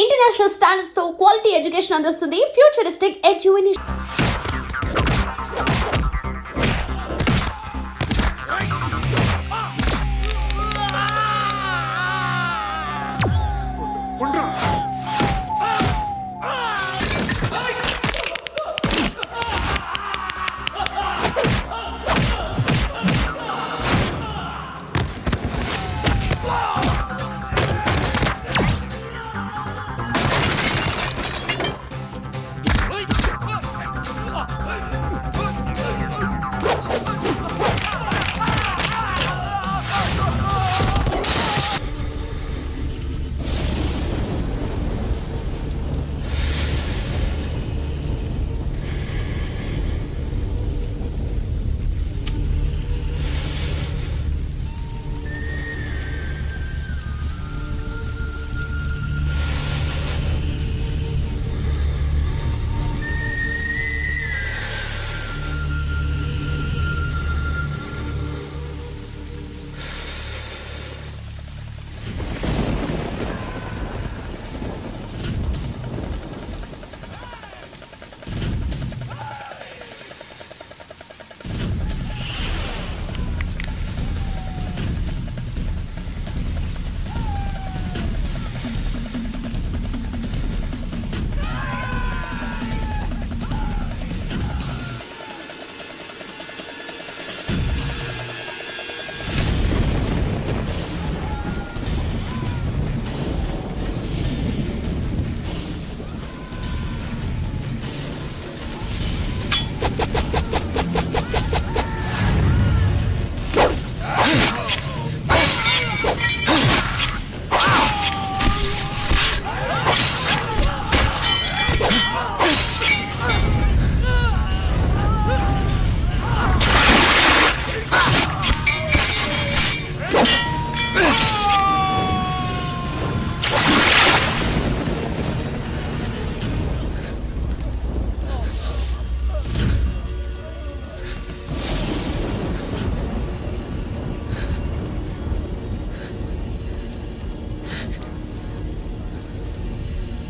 International standards తో quality education అందిస్తుంది futuristic education.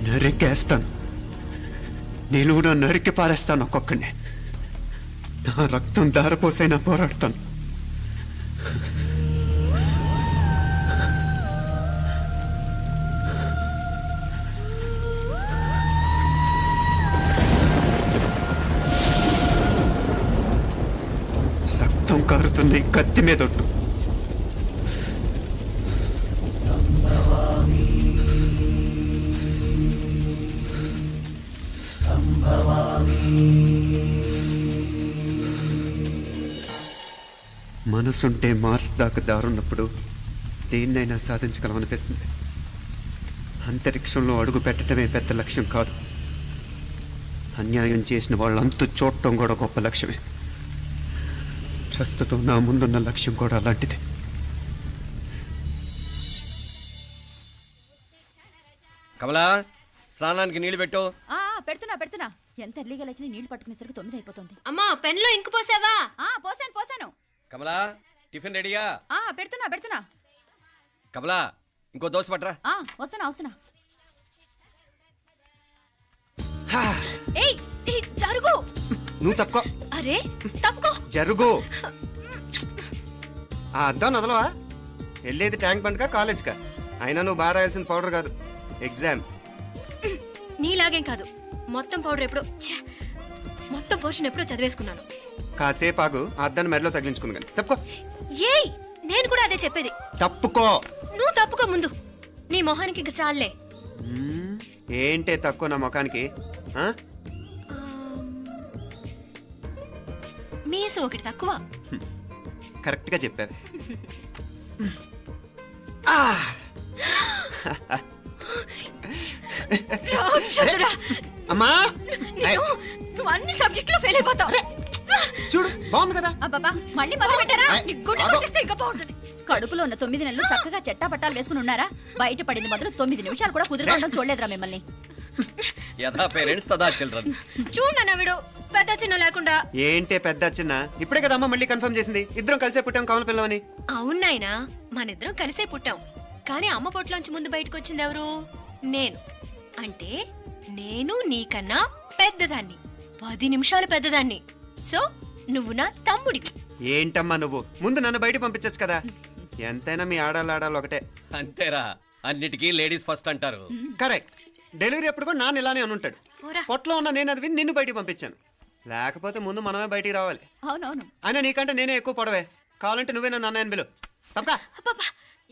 నరికేస్తాను, నిలువున నరికి పారేస్తాను ఒక్కొక్కడిని. నా రక్తం దారపోసైనా పోరాడతాను. రక్తం కారుతున్న ఈ కత్తి మీద ఒట్టు. మనసుంటే మార్స్ దాకా దారున్నప్పుడు దేన్నైనా సాధించగలం అనిపిస్తుంది. అంతరిక్షంలో అడుగు పెట్టడమే పెద్ద లక్ష్యం కాదు, అన్యాయం చేసిన వాళ్ళంతు చూడటం కూడా గొప్ప లక్ష్యమే. ప్రస్తుతం నా ముందున్న లక్ష్యం కూడా అలాంటిదే. కమలా, స్నానానికి నీళ్లు పెట్టు. పెడుతున్నా ఎంత ఎర్లీగా లేచిన నీళ్లు పట్టుకునేసరికి 9 అయిపోతుంది. అమ్మా, పెన్లో ఇంకు పోసావా? పోసాను. కమలా, టిఫిన్ రెడీయా? పెడుతున్నా. కమలా, ఇంకో దోశ పట్రా. వస్తున్నా. ఏయ్ జరుగు. నువ్వు తప్పుకో. అరే తప్పుకో. జరుగు. ఆ అద్దం నదలవా? వెళ్ళేది ట్యాంక్ బండ్కా కాలేజ్కా? అయినా నువ్వు బాగా రాయాల్సిన పౌడర్ కాదు, ఎగ్జామ్. నీలాగేం కాదు, మొత్తం పౌడర్ ఎప్పుడో మొత్తం పోర్షన్ ఎప్పుడో చదివేసుకున్నాను. కాసేపు ఆగు, ఆ అద్దాన్ని మెడలో తగిలించుకుంది కానీ. తప్పుకో. ఏయ్, నేను కూడా అదే చెప్పేది. తప్పుకో. నువ్వు తప్పుకో ముందు. నీ మొహానికి ఇంక చాలే. ఏంటే తక్కువ నా ముఖానికి? మీసు ఒకటి తక్కువ. కరెక్ట్గా చెప్పావు. అమ్మా, నువ్వు అన్ని సబ్జెక్టులో ఫెయిల్ అయిపోతావు. చూడు, బాగుంది కదా. అబ్బబ్బా, మళ్ళీ మొదలు పెట్టారా? నీ గుండె కొట్టేస్తే ఇంకా బాగుంటుంది. కడుపులో ఉన్న 9 నెలలు చక్కగా చెట్టా పట్టాలు వేసుకుని ఉన్నారా? బయట పడింది మొదలు 9 నిమిషాలు కూడా కుదురుకోవడం చూడలేదురా మిమ్మల్ని. యథా పేరెంట్స్ తదా చిల్డ్రన్. చూడన్నా వీడు పెద్ద చిన్న లేకుండా. ఏంటే పెద్ద చిన్న? ఇప్పుడే కదా అమ్మ మళ్ళీ కన్ఫర్మ్ చేసింది ఇద్దరం కలిసే పుట్టాం కమల పిల్లవని. అవునాయినా, మనిద్దరం కలిసే పుట్టాం. కానీ అమ్మ పొట్లోంచి ముందు బయటకు వచ్చింది ఎవరు? నేను. అంటే నేను నీకన్నా పెద్దదాన్ని 10 నిమిషాలు పెద్దదాన్ని. సో నువ్వు నా తమ్ముడివి. ఏంటమ్మా నువ్వు ముందు నన్ను బయట పంపించచ్చు కదా. ఎంతైనా మీ ఆడాలు ఒకటే. అంతేరా, అన్నిటికీ లేడీస్ ఫస్ట్ అంటారు. కరెక్ట్. డెలివరీ అప్పుడు కూడా నాన్న ఇలానే అని ఉంటాడు. పోరా. పొట్టలో ఉన్న నేను అది విని నిన్ను బయటికి పంపించాను. లేకపోతే ముందు మనమే బయటికి రావాలి. అవునవును. అయినా నీకంటే నేనే ఎక్కువ పొడవే. కావాలంటే నువ్వే నన్ను అన్నయ్యని పిలు. తప్పా అబ్బబ్బా,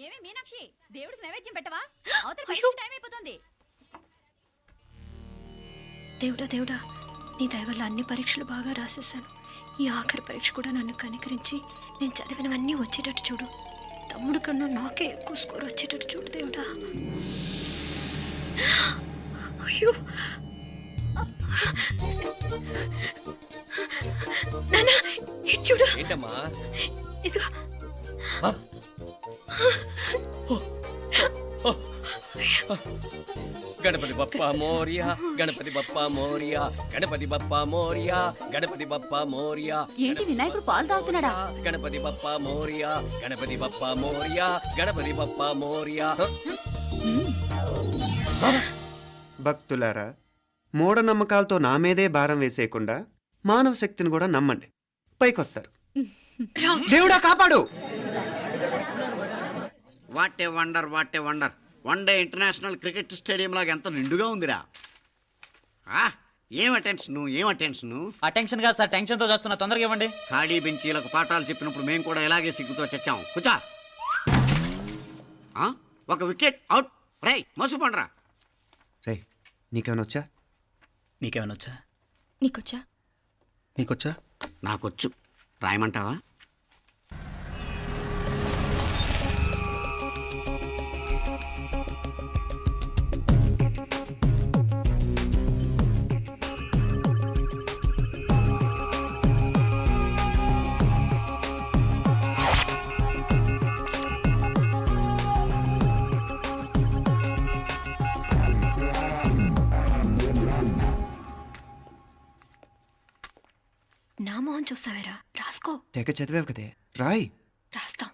ఏమి మీనాక్షి, దేవుడికి నైవేద్యం పెట్టవా? అవతల అయ్యో. టైం అయిపోతుంది. దేవుడా దేవుడా, నీ దయ వల్ల అన్ని పరీక్షలు బాగా రాసేసాను. ఈ ఆఖరి పరీక్ష కూడా నన్ను కనికరించి నేను చదివినవన్నీ వచ్చేటట్టు చూడు. తమ్ముడు కన్నా నాకే ఎక్కువ స్కోర్ వచ్చేటట్టు చూడు దేవుడా. అయ్యో నాన్న, ఇటు చూడు. ఏంటమ్మా? ఇదిగో. ఆ? గణపతి బప్పా మోరియా, గణపతి బప్పా మోరియా, గణపతి బప్పా మోరియా, గణపతి బప్పా మోరియా. ఏంటి వినాయకుడు పాలు తాగుతున్నాడా? గణపతి బప్పా మోరియా, గణపతి బప్పా మోరియా, గణపతి బప్పా మోరియా. భక్తులారా, మూఢనమ్మకాలతో నా మీదే భారం వేసేయకుండా మానవ శక్తిని కూడా నమ్మండి, పైకొస్తారు. దేవుడా కాపాడు. What a wonder, what a wonder. One day international cricket stadium లాగా ఎంత నిండుగా ఉందిరా. ఏం అటెన్షను, ఏం అటెన్షను. అటెన్షన్ కాదు సార్, టెన్షన్ తో చూస్తున్నా, తొందరగా ఇవ్వండి. ఖాళీ బెంచీలకు పాఠాలు చెప్పినప్పుడు మేము కూడా ఇలాగే సిగ్గుతో చచ్చాం. కూర్చో. ఒక వికెట్ అవుట్. రై మసు పండరా. రే నీకేమైనా వచ్చా? నీకేమైనా వచ్చా? నీకొచ్చా? నీకొచ్చా? నాకొచ్చు. రాయమంటావా? నా మొహం చూస్తావేరా, రాసుకో. తెగ చదివావు కదే, రాయ్. రాస్తాం.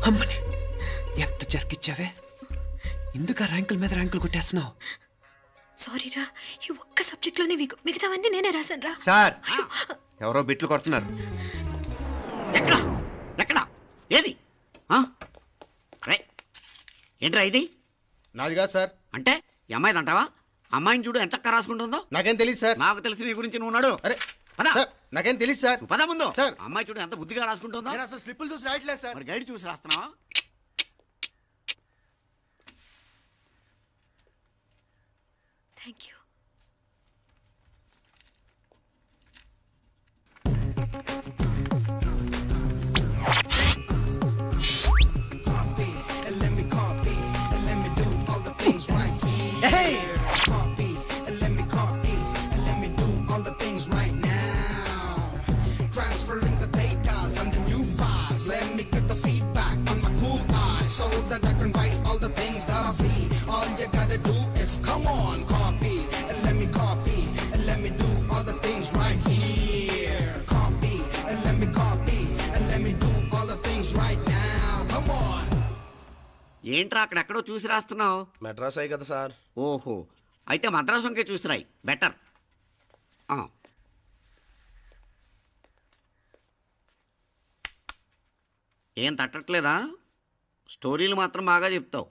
అమ్మని ఎంత జరికిచ్చావే. ఎందుకు ర్యాంకుల మీద ర్యాంకులు కొట్టేస్తున్నావు? సారీరా, ఈ ఒక్క సబ్జెక్ట్లోనే వీకు, మిగతావన్నీ నేనే రాశాను రా. సార్, ఎవరో బిట్లు కొడుతున్నారు. ఎక్కడ ఎక్కడ ఏది? రై ఏంట్రా ఇది? నాది కాదు సార్. అంటే ఈ అమ్మాయిది అంటావా? అమ్మాయిని చూడు ఎంత రాసుకుంటుందో. నాకేం తెలియదు సార్. నాకు తెలిసి నీ గురించి నువ్వు నాడు. అరే పద. సార్, నాకేం తెలియదు సార్. నువ్వు పద ముందు. సార్. అమ్మాయి చూడు ఎంత బుద్ధిగా రాసుకుంటుందో. నేను అసలు స్లిప్పులు చూసి రాయట్లేదు సార్. మరి గైడ్ చూసి రాస్తున్నావా? Thank you. Transferring the data and the new files. Let me get the feedback on my cool eyes so that I can write all the things that I see. All you gotta do is come on, copy and let me copy and let me do all the things right here. Copy and let me copy and let me do all the things right now. Come on. ఏంట్రా అక్కడెక్కడో చూసి రాస్తున్నావు? మెడ్రాస్ అయ్యి కదా sir. ఓహో, అయితే మద్రాసు వంకే చూసి రాయి, better. ఏం తట్టట్లేదా? స్టోరీలు మాత్రం బాగా చెప్తావు.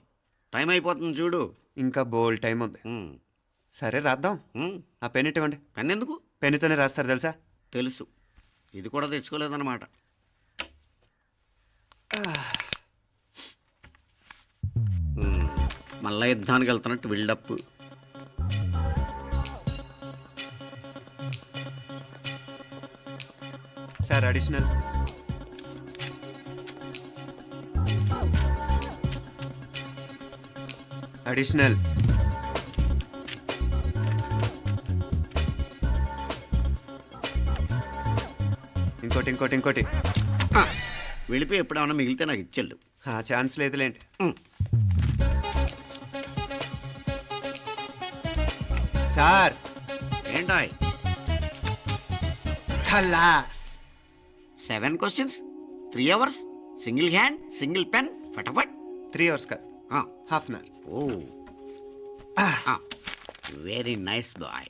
టైం అయిపోతుంది చూడు. ఇంకా బోల్ టైం ఉంది. సరే రాద్దాం. ఆ పెన్ ఇవ్వండి. పెన్ ఎందుకు? పెన్నుతోనే రాస్తారు తెలుసా? తెలుసు. ఇది కూడా తెచ్చుకోలేదన్నమాట. మళ్ళా యుద్ధానికి వెళ్తున్నట్టు బిల్డప్. Sir additional. అడిషనల్. ఇంకోటి ఇంకోటి ఇంకోటి. వెళ్ళిపోయి ఎప్పుడేమన్నా మిగిలితే నాకు ఇచ్చెళ్ళు. ఆ ఛాన్స్ లేదులేండి. సార్ ఏంటాయ్ ఖలాస్ 7 questions 3 hours single hand single pen ఫటాఫట్. 3 అవర్స్ కాదు, half an hour. Oh very nice boy.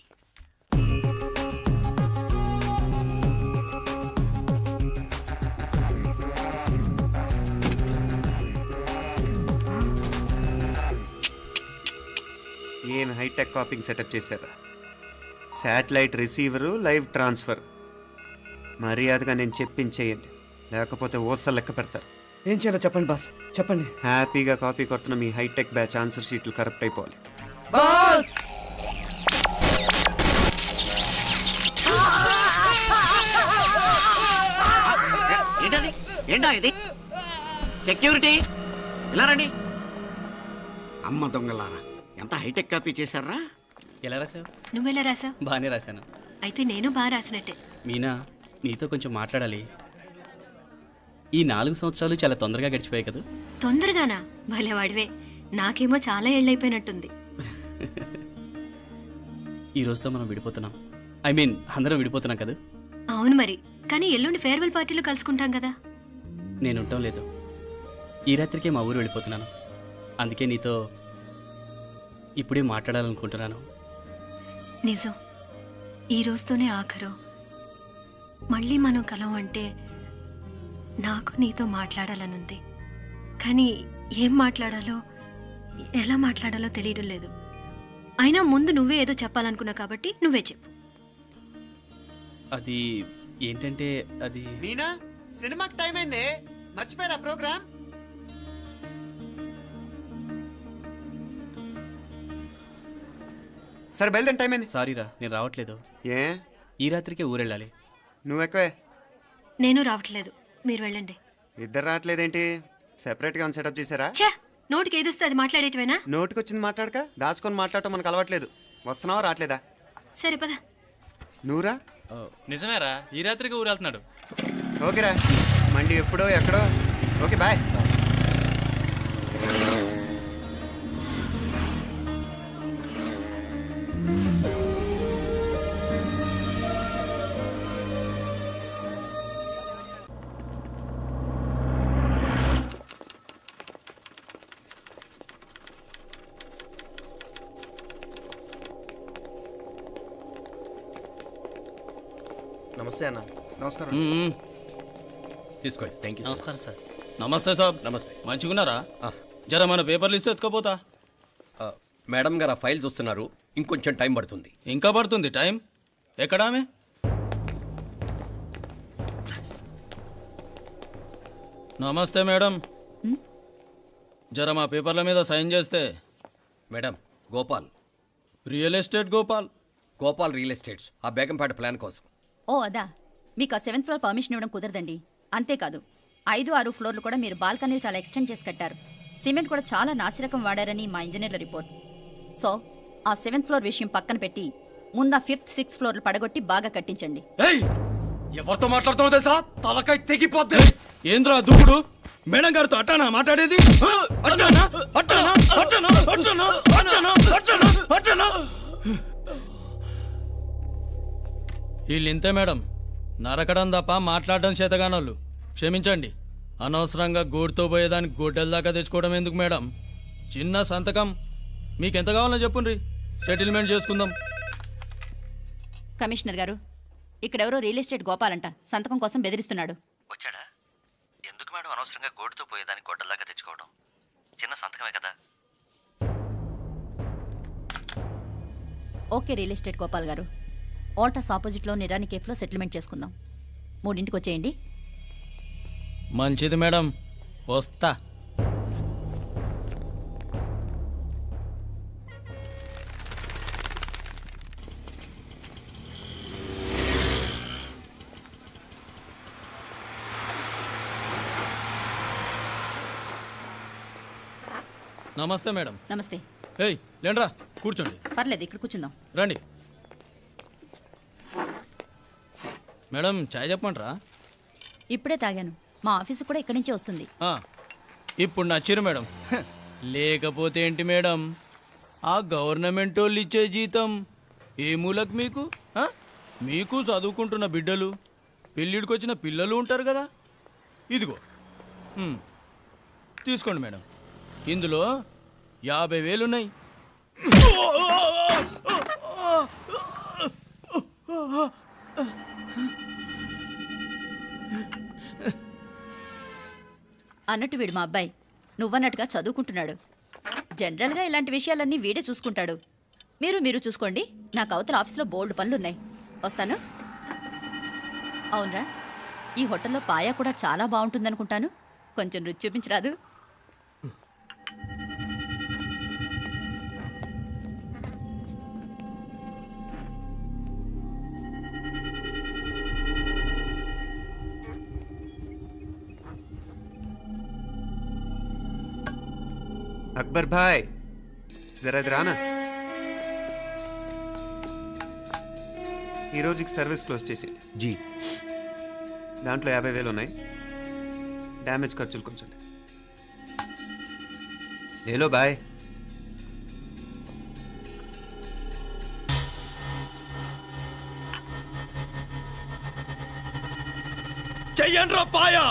ఏం హైటెక్ కాపింగ్ సెటప్ చేశారా? Satellite receiver, live transfer. మర్యాదగా నేను చెప్పించేయండి, లేకపోతే ఓసలు లెక్క పెడతారు. ఏం చేయాలో చెప్పండి బాస్, చెప్పండి. హ్యాపీగా కాపీ కొడుతున్న మీ హైటెక్ బ్యాచ్ ఆన్సర్ షీట్లు కరెక్ట్ అయిపోవాలి. బాస్ ఏంటది? ఏంటా ఇది? సెక్యూరిటీ ఇలా రండి. అమ్మ దొంగలారా, ఎంత హైటెక్ కాపీ చేశారా? ఎలా రాసావు? నువ్వెలా రాసావు? బాగానే రాశాను. అయితే నేను బాగా రాసినట్టే. మీనా, నీతో కొంచెం మాట్లాడాలి. ఈ 4 సంవత్సరాలు చాలా తొందరగా గడిచిపోయాయి కదా. తొందరగానా? భలేవాడివే. నాకేమో చాలా ఏళ్ళైపోయినట్టుంది. ఈ రోజుతో మనం విడిపోతున్నాం. ఐ మీన్ అందరం విడిపోతున్నాం కదా. అవును మరి, కానీ ఎల్లుండి ఫేర్వెల్ పార్టీలో కలుసుకుంటాం కదా. నేను ఉండటం లేదు. ఈ రాత్రికే మా ఊరు వెళ్ళిపోతున్నాను. అందుకే నీతో ఇప్పుడే మాట్లాడాలనుకుంటున్నాను. నిజం, ఈ రోజుతోనే ఆఖరు. మళ్ళీ మనం కలం అంటే నాకు నీతో మాట్లాడాలనుంది. కానీ ఏం మాట్లాడాలో ఎలా మాట్లాడాలో తెలియడం లేదు. అయినా ముందు నువ్వే ఏదో చెప్పాలనుకున్నా కాబట్టి నువ్వే చెప్పు. అది ఏంటంటే అది మీనా, సినిమాకి టైం అయింది, మర్చిపోయారా ప్రోగ్రామ్? సరే బయలుదేరి, టైం అయింది. సారీరా, నేను రావట్లేదు. ఏ ఈ రాత్రికే ఊరెళ్ళాలి. నువ్వు ఎక్కువే. నేను రావట్లేదు, మీరు వెళ్ళండి. ఇద్దరు రావట్లేదేంటి? సెపరేట్గా సెటప్ చేశారా? ఛే, నోటికి ఏదొస్తే అది మాట్లాడేటివేనా? నోటికొచ్చింది మాట్లాడక దాచుకొని మాట్లాడటం మనకు అలవాట్లేదు. వస్తున్నావా రావట్లేదా? సరే పద. నువ్వురా. నిజమేరా, ఈ రాత్రికి ఊరెళ్తున్నాడు. ఓకేరా, మండి ఎప్పుడో ఎక్కడో. Okay bye. నమస్తే అన్న. నమస్కారం. తీసుకోండి. Thank you. నమస్కారం సార్. నమస్తే సాబ్. నమస్తే. మంచిగున్నారా? జర మన పేపర్లు ఇస్తే ఎత్తుకోపోతా. మేడం గారు ఆ ఫైల్ చూస్తున్నారు, ఇంకొంచెం టైం పడుతుంది. ఇంకా పడుతుంది టైం? ఎక్కడ ఆమె? నమస్తే మేడం, జర మా పేపర్ల మీద సైన్ చేస్తే. Madam, Gopal. Real estate Gopal. Gopal real estates, ఆ బేగంపేట ప్లాన్ కోసం. ఓ అదా, మీకు ఆ 7th ఫ్లోర్ పర్మిషన్ ఇవ్వడం కుదరదండి. అంతేకాదు 5, 6 ఫ్లోర్లు కూడా మీరు బాల్కనీలు చాలా ఎక్స్టెండ్ చేసి కట్టారు. సిమెంట్ కూడా చాలా నాసిరకం వాడారని మా ఇంజనీర్ల రిపోర్ట్. సో ఆ 7th ఫ్లోర్ విషయం పక్కన పెట్టి ముందు ఆ 5th, 6th ఫ్లోర్లు పడగొట్టి బాగా కట్టించండి. ఎవరితో మాట్లాడుతున్నావు తెలుసా? తలకాయ తెగిపోద్ది. ఏంద్రా దూకుడు? మేడం గారితో అట్టానా మాట్లాడేది? అట్టానా అట్టానా అట్టానా అట్టానా అట్టానా అట్టానా అట్టానా? వీళ్ళు ఇంతే మేడం, నరకడం తప్ప మాట్లాడడం చేతగానోళ్ళు. క్షమించండి, అనవసరంగా గోడుతో పోయేదానికి గొడ్డల దాకా తెచ్చుకోవడం ఎందుకు మేడం? చిన్న సంతకం మీకెంత కావాలో చెప్పుండ్రి, సెటిల్మెంట్ చేసుకుందాం. కమిషనర్ గారు, ఇక్కడెవరో రియల్ ఎస్టేట్ గోపాలంట సంతకం కోసం బెదిరిస్తున్నాడు. వచ్చాడా? ఎందుకు మేడం అనవసరంగా గోటుతో పోయేదానికి గొడ్డల్లాగా తెచ్చుకోవడం? చిన్న సంతకమే కదా. ఓకే రియల్ ఎస్టేట్ గోపాల్ గారు, ఆల్టాస్ ఆపోజిట్లో నిరాని కేఫ్లో సెటిల్మెంట్ చేసుకుందాం. 3ంటికి వచ్చేయండి. మంచిది మేడం, వస్తా. నమస్తే మేడం. నమస్తే. ఏయ్ లేండ్రా, కూర్చోండి. పర్లేదు, ఇక్కడ కూర్చుందాం. రండి మేడం, చాయ్ చెప్పమంటారా? ఇప్పుడే తాగాను. మా ఆఫీసు కూడా ఇక్కడి నుంచే వస్తుంది. ఆ, ఇప్పుడు నచ్చిరు మేడం. లేకపోతే ఏంటి మేడం, ఆ గవర్నమెంట్ వాళ్ళు ఇచ్చే జీతం ఏ మూలకు మీకు? మీకు చదువుకుంటున్న బిడ్డలు, పెళ్ళిడికి వచ్చిన పిల్లలు ఉంటారు కదా. ఇదిగో తీసుకోండి మేడం, ఇందులో 50,000 ఉన్నాయి. అన్నట్టు వీడు మా అబ్బాయి నువ్వన్నట్టుగా చదువుకుంటున్నాడు. జనరల్గా ఇలాంటి విషయాలన్నీ వీడే చూసుకుంటాడు. మీరు చూసుకోండి. నాకు అవతల ఆఫీస్లో బోల్డ్ పనులున్నాయి. వస్తాను. అవునరా, ఈ హోటల్లో పాయా కూడా చాలా బాగుంటుందనుకుంటాను. కొంచెం రుచి చూపించరాదు? అక్బర్ భాయ్ జరా ఇది రానా. ఈ రోజుకి సర్వీస్ క్లోజ్ చేసి జీ దాంట్లో 50,000 ఉన్నాయి. డ్యామేజ్ ఖర్చులు కొంచెం లేలో బాయ్. చెయ్యండి రా పాయా.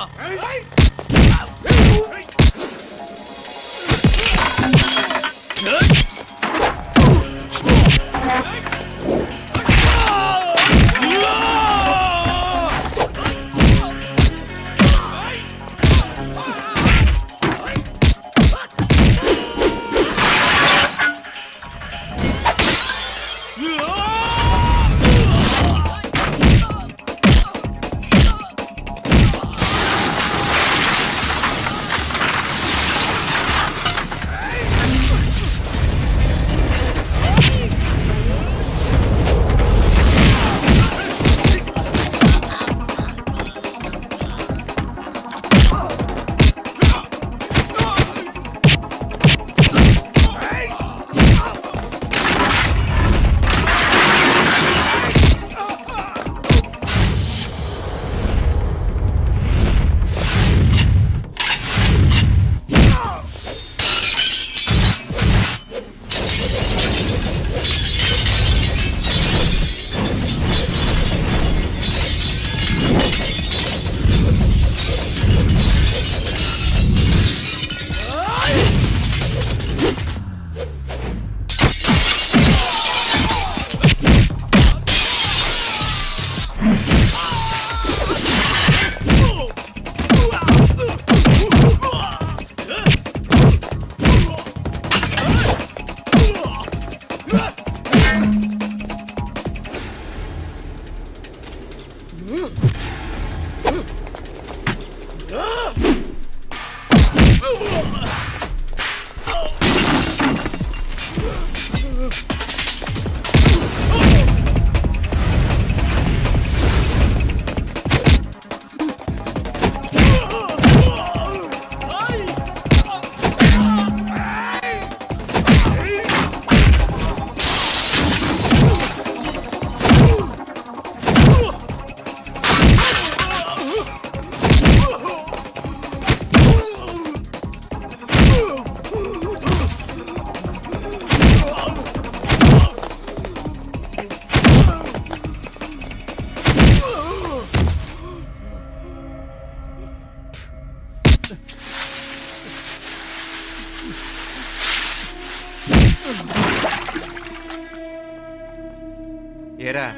ఏరా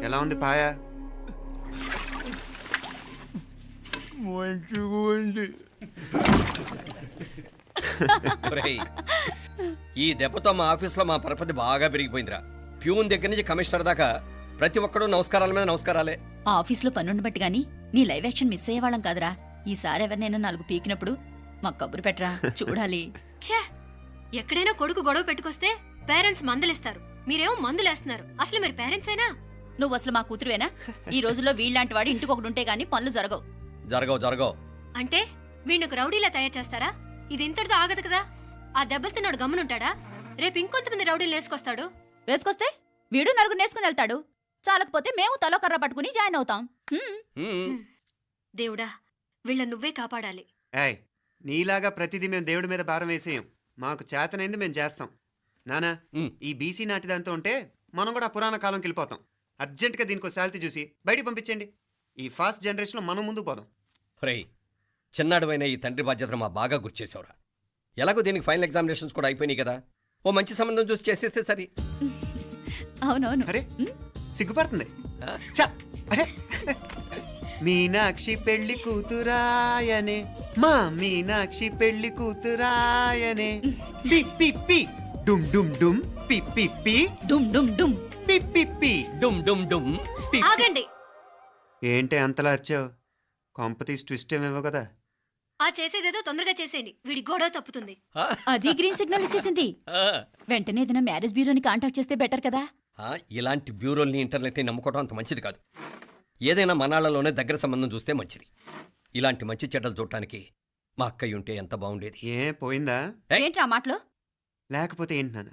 ఎలా ఉంది పాయా? మంచిగా ఉంది. ఒరేయ్, ఈ దెబ్బతో మా ఆఫీస్లో మా పరపతి బాగా పెరిగిపోయిందిరా. ప్యూన్ దగ్గర నుంచి కమిషనర్ దాకా ప్రతి ఒక్కడు నమస్కారాల మీద నమస్కారాలే. ఆ ఆఫీస్లో పన్నుండి బట్టి గాని నీ లైవ్ యాక్షన్ మిస్ అయ్యేవాళ్ళం కాదురా. ఈసారి ఎవరినైనా 4 పీకినప్పుడు మాకు కబురు పెట్టరా, చూడాలి. ఛే, ఎక్కడైనా కొడుకు గొడవ పెట్టుకొస్తే పేరెంట్స్ మందులేస్తారు, మీరేమో మందులేస్తున్నారు. అసలు మీరు పేరెంట్స్ అయినా? నువ్వు అసలు మా కూతురువేనా? ఈ రోజుల్లో వీళ్ళలాంటి వాడు ఇంటికి ఒకటి ఉంటే గానీ పనులు జరగవు. జరగవు. అంటే వీణ్ణకు రౌడీలా తయారు చేస్తారా? ఇది ఇంతటితో ఆగదు కదా. ఆ దెబ్బలు తిన్నాడు గమ్మునుంటాడా? రేపు ఇంకొంతమంది రౌడీలు వేసుకొస్తాడు. వేసుకొస్తే వీడు నలుగురు నేసుకుని వెళ్తాడు. చాలకపోతే మేము తలో కర్ర పట్టుకుని జాయిన్ అవుతాం. దేవుడా, వీళ్ళ నువ్వే కాపాడాలి. ఏయ్ నీలాగా ప్రతిదీ మేము దేవుడి మీద భారం వేసేయం. మాకు చేతనైంది మేము చేస్తాం. నానా ఉమ్. ఈ బీసీ నాటి దాంతో ఉంటే మనం కూడా ఆ పురాణ కాలంకి వెళ్ళిపోతాం. అర్జెంటుగా దీనికి శాలిటీ చూసి బయటికి పంపించండి. ఈ ఫాస్ట్ జనరేషన్లో మనం ముందుకు పోదాం. రేయ్ చిన్నాడువైన ఈ తండ్రి బాధ్యతను మా బాగా గుర్చేసావురా. ఎలాగో దీనికి ఫైనల్ ఎగ్జామినేషన్స్ కూడా అయిపోయినాయి కదా, ఓ మంచి సంబంధం చూసి చేసేస్తే సరి. అవునవును. అరే సిగ్గుపడుతుంది. ఛ! అరే మీనాక్షి పెళ్లి కూతురాయనే, మా మీనాక్షి పెళ్లి కూతురాయనే. పి పి పి డుమ్ డుమ్ డుమ్ పి పి పి డుమ్ డుమ్ డుమ్. పి పి పి డుమ్ డుమ్ డుమ్. పి. ఆగండి. ఏంటి అంతలా వచ్చావు? కాంపతీస్ ట్విస్ట్ ఏమేవో కదా. ఆ చేసేదేదో తొందరగా చేసేయండి, వీడి గొడవ తప్పుతుంది. అది గ్రీన్ సిగ్నల్ ఇచ్చేసింది. వెంటనే ఏదైనా మ్యారేజ్ బ్యూరోని కాంటాక్ట్ చేస్తే బెటర్ కదా. ఇలాంటి బ్యూరోల్ని ఇంటర్నెట్ని నమ్ముకోవడం అంత మంచిది కాదు. ఏదైనా మనాళ్ళలోనే దగ్గర సంబంధం చూస్తే మంచిది. ఇలాంటి మంచి చెడ్డలు చూడటానికి మా అక్కయ్య ఉంటే ఎంత బాగుండేది. ఏ పోయిందా? ఏంట్రా ఆ మాటలో? లేకపోతే ఏంటి నాన్న,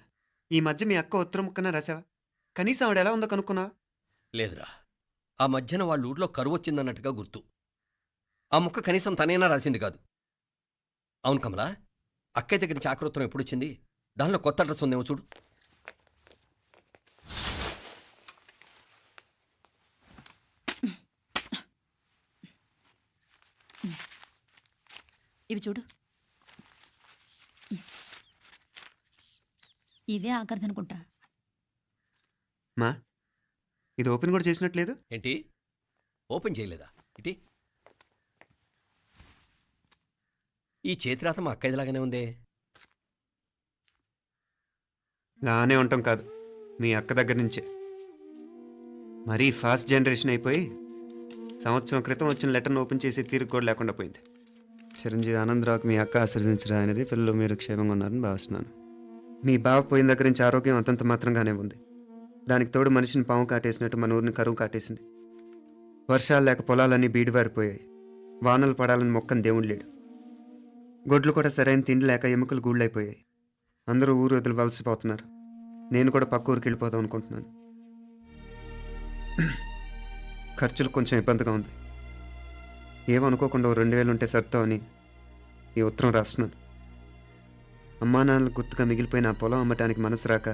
ఈ మధ్య మీ అక్క ఉత్తరం ముక్కన రాసావా? కనీసం ఆవిడ ఎలా ఉందో కనుక్కున్నావా? లేదురా, ఆ మధ్యన వాళ్ళ ఊర్లో కరువు వచ్చిందన్నట్టుగా గుర్తు. ఆ ముక్క కనీసం తనైనా రాసింది కాదు. అవును కమలా, అక్కయ్య దగ్గర నుంచి ఆకృతం ఎప్పుడు వచ్చింది? దానిలో కొత్త అడ్రస్ ఉందేమో చూడు. ఇవి చూడు. ఇదే ఆఖరిదనుకుంటా. మా ఇది ఓపెన్ కూడా చేసినట్లేదు. ఏంటి ఓపెన్ చేయలేదా? ఇటీ ఈ చేతిరాత మా అక్కయ్యలాగానే ఉందే. లానే ఉంటాం కాదు, మీ అక్క దగ్గర నుంచే. మరీ ఫాస్ట్ జనరేషన్ అయిపోయి సంవత్సరం క్రితం వచ్చిన లెటర్ను ఓపెన్ చేసి తీరుకు కూడా లేకుండా పోయింది. చిరంజీవి ఆనందరావుకి మీ అక్క ఆశీర్వదించరా అనేది, పిల్లలు మీరు క్షేమంగా ఉన్నారని భావిస్తున్నాను. మీ బావ పోయిన దగ్గర నుంచి ఆరోగ్యం అంతంత మాత్రంగానే ఉంది. దానికి తోడు మనిషిని పాము కాటేసినట్టు మన ఊరిని కరువు కాటేసింది. వర్షాలు లేక పొలాలన్నీ బీడివారిపోయాయి. వానలు పడాలని మొక్కని దేవుడు లేడు. గొడ్లు కూడా సరైన తిండి లేక ఎముకలు గూళ్ళైపోయాయి. అందరూ ఊరు వదిలి వలసిపోతున్నారు. నేను కూడా పక్క ఊరికి వెళ్ళిపోదాం అనుకుంటున్నాను. ఖర్చులు కొంచెం ఇబ్బందిగా ఉంది. ఏమనుకోకుండా 2000 ఉంటే సర్దామని ఈ ఉత్తరం రాస్తున్నాను. అమ్మా నాన్నలకు గుర్తుగా మిగిలిపోయిన ఆ పొలం అమ్మటానికి మనసు రాక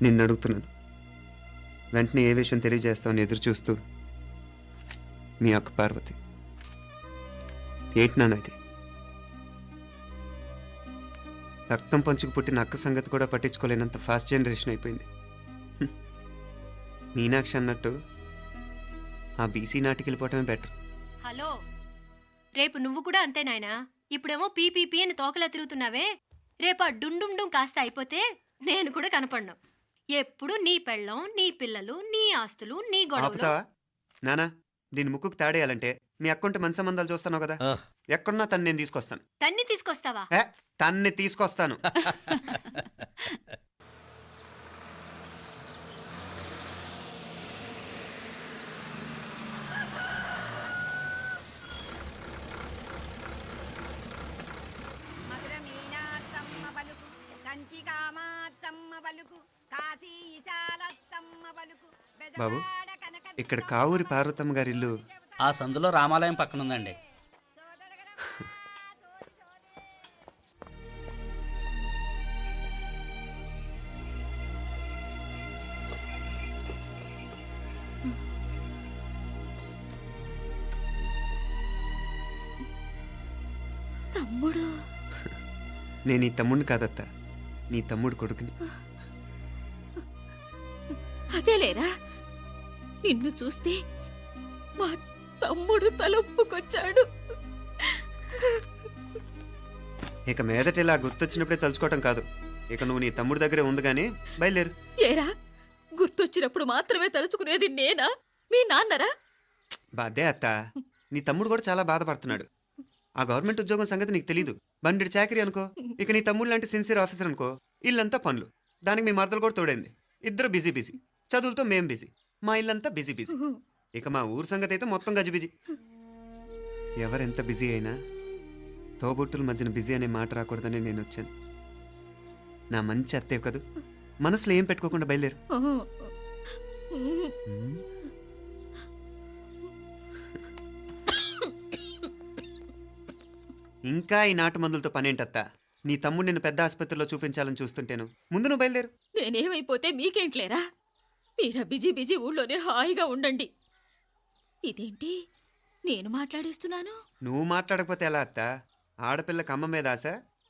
నిన్ను అడుగుతున్నాను. వెంటనే ఏ విషయం తెలియజేస్తామని ఎదురు చూస్తూ మీ అక్క పార్వతి. ఏంటి నాన్న ఇది? రక్తం పంచుకు పుట్టిన అక్క సంగతి కూడా పట్టించుకోలేనంత ఫాస్ట్ జనరేషన్ అయిపోయింది. మీనాక్షి అన్నట్టు ఆ బీసీ నాటికి వెళ్ళిపోవటమే బెటర్. హలో, రేపు నువ్వు కూడా అంతే నాయనా. ఇప్పుడేమో పీపీపీ అని తోకలా తిరుగుతున్నావే, రేపు ఆ డుండుండుం కాస్త అయిపోతే నేను కూడా కనపడ్ను. ఎప్పుడు నీ పెళ్ళం, నీ పిల్లలు, నీ ఆస్తులు, నీ గొడవలు. ఆపుతావా నానా? దీని ముక్కుకు తాడేయాలంటే మీ అక్కంటే మంచి సంబంధాలు చూస్తాను కదా. ఆ, ఎక్కడున్నా తను నేను తీసుకొస్తాను. తన్ని తీసుకొస్తావా? తన్ని తీసుకొస్తాను. బాబు, ఇక్కడ కావూరి పార్వతమ్మ గారి ఇల్లు ఆ సందులో రామాలయం పక్కన ఉందండి. తమ్ముడు? నేను ఈ తమ్ముడిని కాదత్తా, నీ తమ్ముడు కొడుకుని. అదేలేరా, నిన్ను చూస్తే మా తమ్ముడు తలొప్పుకొచ్చాడు. ఇక మీదట ఇలా గుర్తొచ్చినప్పుడే తలుచుకోవటం కాదు. ఇక నువ్వు నీ తమ్ముడి దగ్గరే ఉంది కానీ బయలుదేరు. ఏరా, గుర్తొచ్చినప్పుడు మాత్రమే తలుచుకునేది నేనా, మీ నాన్నరా? బాధే అత్త, నీ తమ్ముడు కూడా చాలా బాధపడుతున్నాడు. ఆ గవర్నమెంట్ ఉద్యోగం సంగతి నీకు తెలీదు. బండి చాకరీ అనుకో. ఇక నీ తమ్ముడు లాంటి సిన్సియర్ ఆఫీసర్ అనుకో. ఇల్లంతా పనులు, దానికి మీ మరదలు కూడా తోడైంది. ఇద్దరు బిజీ బిజీ. చదువులతో మేం బిజీ, మా ఇల్లంతా బిజీ బిజీ. ఇక మా ఊరు సంగతి అయితే మొత్తం గజిబిజీ. ఎవరెంత బిజీ అయినా తోబుట్టుల మధ్యన బిజీ అనే మాట రాకూడదని నేను వచ్చాను. నా మంచి అత్తయ్య కదూ, మనసులో ఏం పెట్టుకోకుండా బయలుదేరు. ఇంకా ఈ నాటు మందులతో పనేంటత్త? నీ తమ్ముడు నిన్ను పెద్ద ఆసుపత్రిలో చూపించాలని చూస్తుంటేను. ముందు నువ్వు బయలుదేరు. నేనేమైపోతే మీకేంట్లేరా? మీరా బిజీ బిజీ ఊళ్ళోనే హాయిగా ఉండండి. ఇదేంటి నేను మాట్లాడేస్తున్నాను? నువ్వు మాట్లాడకపోతే ఎలా అత్త? ఆడపిల్లకి అమ్మ మీద ఆశ,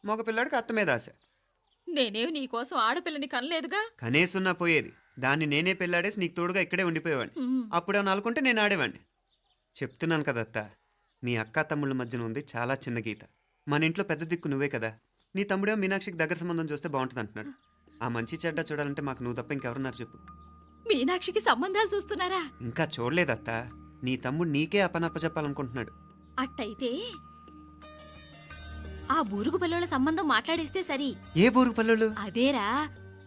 మగపిల్లాడికి అత్త మీద ఆశ. నేనేం నీకోసం ఆడపిల్లని కనలేదుగా. కనేసున్నా పోయేది. దాన్ని నేనే పెళ్ళాడేసి నీకు తోడుగా ఇక్కడే ఉండిపోయేవాడిని. అప్పుడు అని అనుకుంటే నేను ఆడేవాడిని. చెప్తున్నాను కదా అత్త, మీ అక్క తమ్ముళ్ళ మధ్యన ఉంది చాలా చిన్న గీత. మన ఇంట్లో పెద్ద దిక్కు నువ్వే కదా. నీ తమ్ముడే మీనాక్షికి దగ్గర సంబంధం చూస్తే బాగుంటుంది అంటున్నాడు. ఆ మంచి చెడ్డ చూడాలంటే మాకు నువ్వు తప్ప ఇంకెవరున్నారు చెప్పు? మీనాక్షికి సంబంధాలు చూస్తున్నారా? ఇంకా చూడలేదత్త. నీ తమ్ముడు నీకే అపనప్ప చెప్పాలనుకుంటున్నాడు. అట్టయితే ఆ బూరుగు పిల్లల సంబంధం మాట్లాడేస్తే సరి. ఏ బూరు పల్లెలు? అదేరా,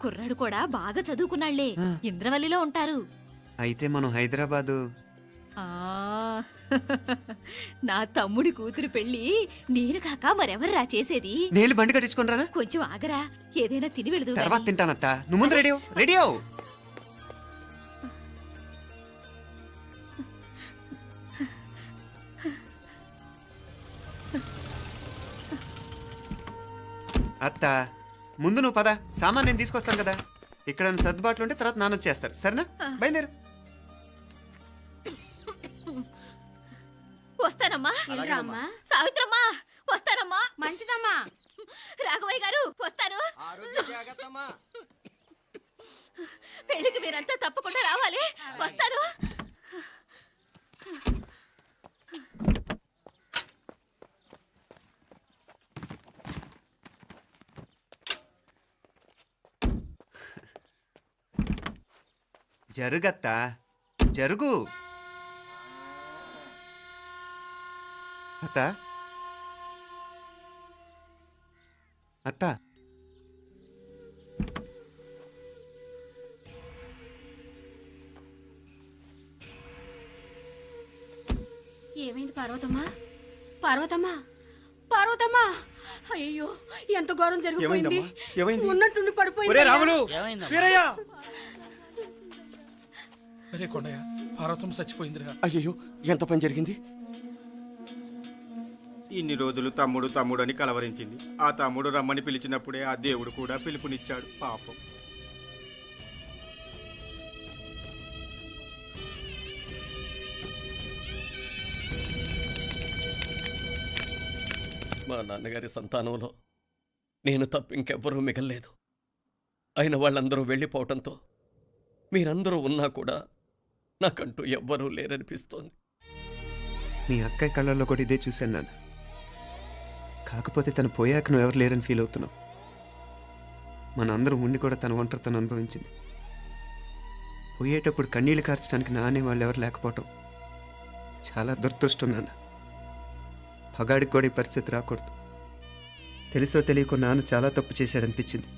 కుర్రాడు కూడా బాగా చదువుకున్నాళ్లే, ఇంద్రవల్లిలో ఉంటారు. అయితే మనం హైదరాబాదు. ఆ నా తమ్ముడి కూతురు పెళ్లి నేను కాక మరెవర్రా చేసేది? నేను బండి కట్టించుకుంటారా? కొంచెం ఆగరా, ఏదైనా తిని వెళదు. తర్వాత తింటానత్త. నువ్వు ముందు రెడీ రెడీ అవు. అత్త ముందు నువ్వు పద. సామాన్ నేను తీసుకొస్తాను కదా. ఇక్కడ సర్దుబాట్లు ఉంటే తర్వాత నాన్న వచ్చేస్తారు. సరేనా? బయలుదేరు. వస్తానమ్మా. సావిత్రమ్మా వస్తానమ్మా. మంచిదమ్మా. రాఘవయ్య గారు వస్తాను. పెళ్లికి మీరంతా తప్పకుండా రావాలి. వస్తాను. జరుగత్తా, జరుగు. అత్త అత్త ఏమైంది పార్వతమ్మా? పార్వతమ్మా, పార్వతమ్మా! అయ్యో, ఎంత ఘోరం జరిగిపోయింది. ఉన్నట్టుండి పడిపోయింది. ఏమైందమ్మా? అరే కొండయ్య, పార్వతమ్మ చచ్చిపోయిందిరా. అయ్యో, ఎంత పని జరిగింది? ఇన్ని రోజులు తమ్ముడు తమ్ముడు అని కలవరించింది. ఆ తమ్ముడు రమ్మని పిలిచినప్పుడే ఆ దేవుడు కూడా పిలుపునిచ్చాడు. పాపం. మా నాన్నగారి సంతానంలో నేను తప్ప ఇంకెవ్వరూ మిగల్లేదు. అయిన వాళ్ళందరూ వెళ్ళిపోవటంతో మీరందరూ ఉన్నా కూడా నాకంటూ ఎవ్వరూ లేరనిపిస్తోంది. మీ అక్కయ్య కళ్ళల్లో కూడా ఇదే చూశాను నాన్న. కాకపోతే తను పోయాక నువ్వు ఎవరు లేరని ఫీల్ అవుతున్నావు. మన అందరం ఉండి కూడా తన ఒంటరితను అనుభవించింది. పోయేటప్పుడు కన్నీళ్ళు కార్చడానికి నానే వాళ్ళు ఎవరు లేకపోవటం చాలా దురదృష్టం నాన్న. పగాడికి కూడా ఈ పరిస్థితి రాకూడదు. తెలుసో తెలియకో నాన్న చాలా తప్పు చేశాడనిపించింది.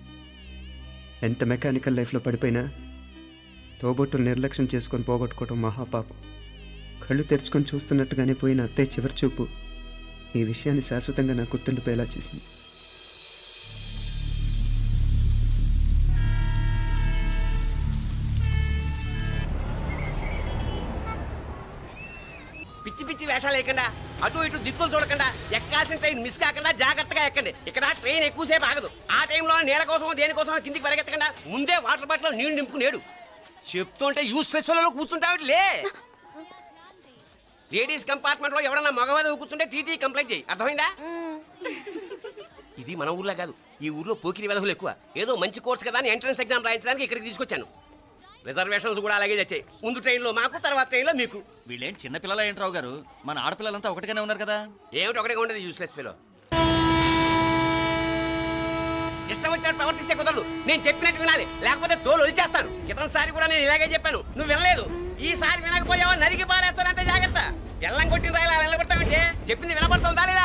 ఎంత మెకానికల్ లైఫ్లో పడిపోయినా తోబొట్టులు నిర్లక్ష్యం చేసుకొని పోగొట్టుకోవడం మహాపాపం. కళ్ళు తెరుచుకొని చూస్తున్నట్టుగానే పోయిన అత్తయ్య చివరి చూపు ఈ విషయాన్ని శాశ్వతంగా నా గుర్తుండిపోయేలా చేసింది. పిచ్చి పిచ్చి వేషాలు వేయకుండా, అటు ఇటు దిక్కులు చూడకుండా, ఎక్కాల్సిన ట్రైన్ మిస్ కాకుండా జాగ్రత్తగా ఎక్కండి. ఇక్కడ ట్రైన్ ఎక్కువసేపు ఆగదు. ఆ టైంలో నీళ్ళ కోసం దేనికోసం కిందికి పరిగెత్తకుండా ముందే వాటర్ బాటిల్ నీళ్లు నింపుకునేడు. చెప్తుంటే యూస్లెస్ లో కూర్చుంటావులే. లేడీస్ కంపార్ట్మెంట్ లో ఎవడన్నా మగవాది కూర్చుంటే టీటీ కంప్లైంట్ చేయి. అర్థమైందా? ఇది మన ఊర్లో కాదు. ఈ ఊర్లో పోకిరి వెధవులు ఎక్కువ. ఏదో మంచి కోర్స్ కదా అని ఎంట్రన్స్ ఎగ్జామ్ రాయించడానికి ఇక్కడికి తీసుకొచ్చాను. రిజర్వేషన్స్ కూడా అలాగే వచ్చాయి. ముందు ట్రైన్లో మాకు, తర్వాత ట్రైన్లో మీకు. వీళ్ళేం చిన్నపిల్లల ఏంట్రావు గారు? మన ఆడపిల్లలంతా ఒకటిగానే ఉన్నారు కదా. ఏమిటి ఒకటిగా ఉండదు యూస్లెస్ ఫెలో. ఇష్టం వచ్చినట్టు ప్రవర్తిస్తే కుదరదు. నేను చెప్పినట్టు వినాలి, లేకపోతే తోలు వదిలేస్తాను. ఇతనిసారి కూడా నేను ఇలాగే చెప్పాను, నువ్వు వినలేదు. ఈసారి వినకపోయావా నరికి పారేస్తానంటే జాగ్రత్త. ఎల్లం కొట్టిన రాయలా నిలబడతామంటే చెప్పింది వినపడుతుందా లేదా?